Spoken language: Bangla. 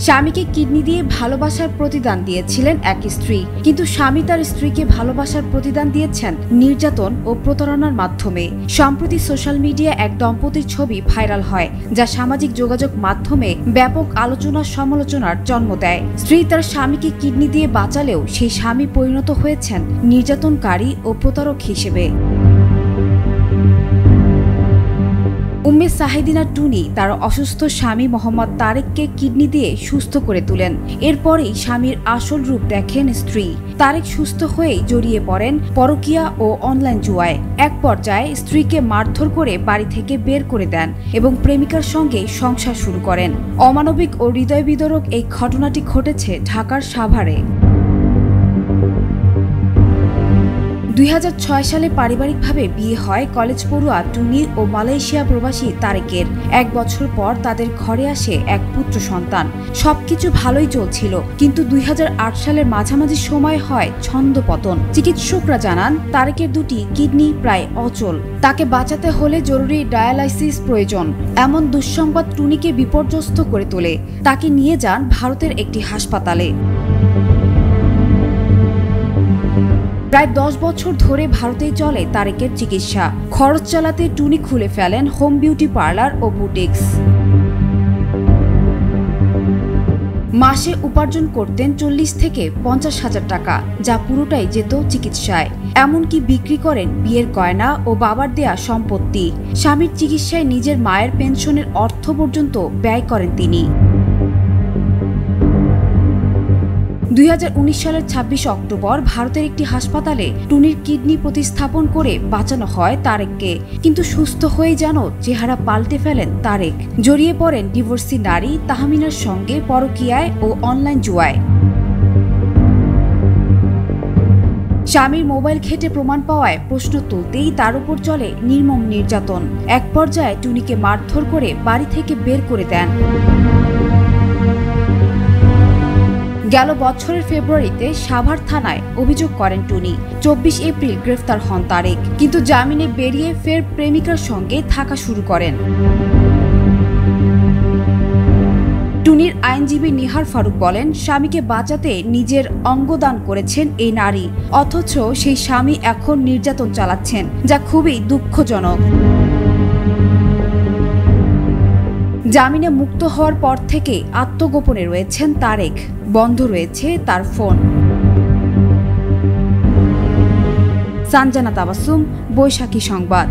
স্বামীকে কিডনি দিয়ে ভালোবাসার প্রতিদান দিয়েছিলেন এক স্ত্রী, কিন্তু স্বামী তার স্ত্রীকে ভালোবাসার প্রতিদান দিয়েছেন নির্যাতন ও প্রতারণার মাধ্যমে। সম্প্রতি সোশ্যাল মিডিয়া এক দম্পতির ছবি ভাইরাল হয়, যা সামাজিক যোগাযোগ মাধ্যমে ব্যাপক আলোচনা সমালোচনার জন্ম দেয়। স্ত্রী তার স্বামীকে কিডনি দিয়ে বাঁচালেও সেই স্বামী পরিণত হয়েছেন নির্যাতনকারী ও প্রতারক হিসেবে। উম্মে সাহেদিনা টুনি তার অসুস্থ স্বামী মোহাম্মদ তারেককে কিডনি দিয়ে সুস্থ করে তোলেন। এরপরেই স্বামীর আসল রূপ দেখেন স্ত্রী। তারেক সুস্থ হয়েই জড়িয়ে পড়েন পরকীয়া ও অনলাইন জুয়ায়। এক পর্যায়ে স্ত্রীকে মারধর করে বাড়ি থেকে বের করে দেন এবং প্রেমিকার সঙ্গে সংসার শুরু করেন। অমানবিক ও হৃদয় বিদারক এই ঘটনাটি ঘটেছে ঢাকার সাভারে। 2006 সালে পারিবারিকভাবে বিয়ে হয় কলেজ পড়ুয়া টুনি ও মালয়েশিয়া প্রবাসী তারেকের। 1 বছর পর তাদের ঘরে আসে এক পুত্র সন্তান। সবকিছু ভালোই চলছিল, কিন্তু 2008 সালের মাঝামাঝি সময় হয় ছন্দপতন। চিকিৎসকরা জানান তারেকের দুটি কিডনি প্রায় অচল। তাকে বাঁচাতে হলে জরুরি ডায়ালাইসিস প্রয়োজন। এমন দুঃসংবাদ টুনিকে বিপর্যস্ত করে তোলে। তাকে নিয়ে যান ভারতের একটি হাসপাতালে। প্রায় 10 বছর ধরে ভারতেই চলে তারেকের চিকিৎসা। খরচ চালাতে টুনি খুলে ফেলেন হোম বিউটি পার্লার ও বুটিক্স। মাসে উপার্জন করতেন 40 থেকে 50 হাজার টাকা, যা পুরোটাই যেত চিকিৎসায়। এমনকি বিক্রি করেন বিয়ের গয়না ও বাবার দেয়া সম্পত্তি। স্বামীর চিকিৎসায় নিজের মায়ের পেনশনের অর্থ পর্যন্ত ব্যয় করেন তিনি। 2019 সালের 26 অক্টোবর ভারতের একটি হাসপাতালে টুনির কিডনি প্রতিস্থাপন করে বাঁচানো হয় তারেককে, কিন্তু সুস্থ হয়ে যেন চেহারা পাল্টে ফেলেন তারেক। জড়িয়ে পড়েন ডিভোর্সি নারী তাহমিনার সঙ্গে পরকীয়ায় ও অনলাইন জুয়ায়। স্বামীর মোবাইল ঘেঁটে প্রমাণ পাওয়ায় প্রশ্ন তুলতেই তার উপর চলে নির্মম নির্যাতন। এক পর্যায়ে টুনিকে মারধর করে বাড়ি থেকে বের করে দেন। গেল বছরের ফেব্রুয়ারিতে সাভার থানায় অভিযোগ করেন টুনি। 24 এপ্রিল গ্রেফতার হন তারেক, কিন্তু জামিনে বেরিয়ে ফের প্রেমিকার সঙ্গে থাকা শুরু করেন। টুনির আইনজীবী নিহার ফারুক বলেন, স্বামীকে বাঁচাতে নিজের অঙ্গদান করেছেন এই নারী, অথচ সেই স্বামী এখন নির্যাতন চালাচ্ছেন, যা খুবই দুঃখজনক। জামিনে মুক্ত হওয়ার পর থেকে আত্মগোপনে রয়েছেন তারেক। বন্ধ রয়েছে তার ফোন। সানজানা তাবাসসুম, বৈশাখী সংবাদ।